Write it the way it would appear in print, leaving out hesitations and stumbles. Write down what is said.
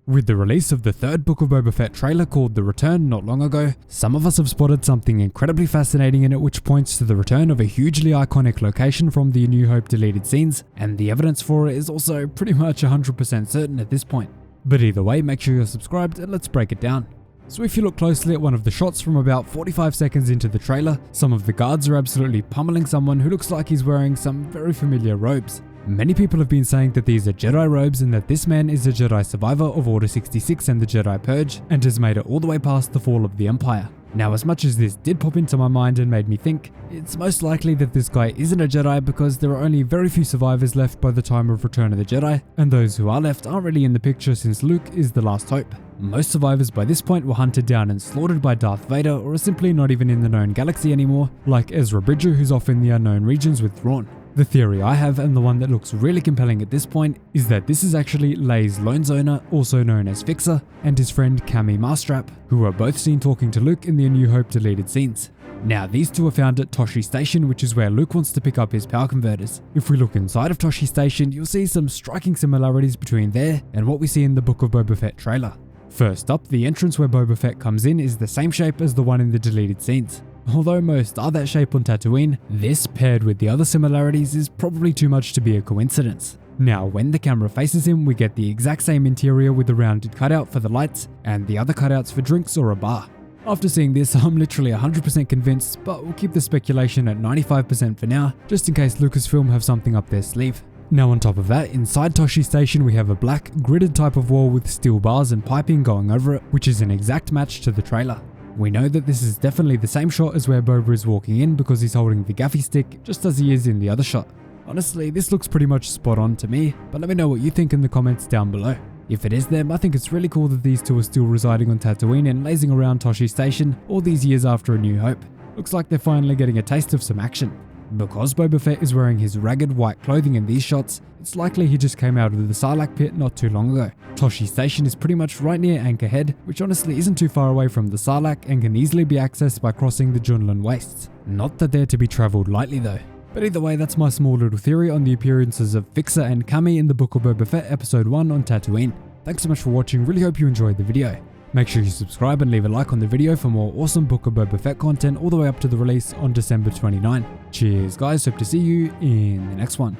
With the release of the third Book of Boba Fett trailer called The Return not long ago, some of us have spotted something incredibly fascinating in it, which points to the return of a hugely iconic location from the A New Hope deleted scenes, and the evidence for it is also pretty much 100% certain at this point. But either way, make sure you're subscribed and let's break it down. So if you look closely at one of the shots from about 45 seconds into the trailer, some of the guards are absolutely pummeling someone who looks like he's wearing some very familiar robes. Many people have been saying that these are Jedi robes and that this man is a Jedi survivor of Order 66 and the Jedi Purge, and has made it all the way past the fall of the Empire. Now, as much as this did pop into my mind and made me think, it's most likely that this guy isn't a Jedi because there are only very few survivors left by the time of Return of the Jedi, and those who are left aren't really in the picture since Luke is the last hope. Most survivors by this point were hunted down and slaughtered by Darth Vader, or are simply not even in the known galaxy anymore, like Ezra Bridger, who's off in the unknown regions with Thrawn. The theory I have, and the one that looks really compelling at this point, is that this is actually Leia's lone zoner, also known as FIXER, and his friend Cammy Marstrap, who are both seen talking to Luke in the A New Hope deleted scenes. Now, these two are found at Tosche Station, which is where Luke wants to pick up his power converters. If we look inside of Tosche Station, you'll see some striking similarities between there and what we see in the Book of Boba Fett trailer. First up, the entrance where Boba Fett comes in is the same shape as the one in the deleted scenes. Although most are that shape on Tatooine, this paired with the other similarities is probably too much to be a coincidence. Now, when the camera faces him, we get the exact same interior with a rounded cutout for the lights and the other cutouts for drinks or a bar. After seeing this, I'm literally 100% convinced, but we'll keep the speculation at 95% for now, just in case Lucasfilm have something up their sleeve. Now on top of that, inside Tosche Station we have a black, gridded type of wall with steel bars and piping going over it, which is an exact match to the trailer. We know that this is definitely the same shot as where Boba is walking in because he's holding the gaffy stick just as he is in the other shot. Honestly, this looks pretty much spot on to me, but let me know what you think in the comments down below. If it is them, I think it's really cool that these two are still residing on Tatooine and lazing around Tosche Station all these years after A New Hope. Looks like they're finally getting a taste of some action. Because Boba Fett is wearing his ragged white clothing in these shots, it's likely he just came out of the Sarlacc pit not too long ago. Tosche Station is pretty much right near Anchorhead, which honestly isn't too far away from the Sarlacc and can easily be accessed by crossing the Junlan Wastes. Not that they're to be travelled lightly though. But either way, that's my small little theory on the appearances of FIXER and Cammy in the Book of Boba Fett episode 1 on Tatooine. Thanks so much for watching, really hope you enjoyed the video. Make sure you subscribe and leave a like on the video for more awesome Book of Boba Fett content all the way up to the release on December 29. Cheers guys, hope to see you in the next one.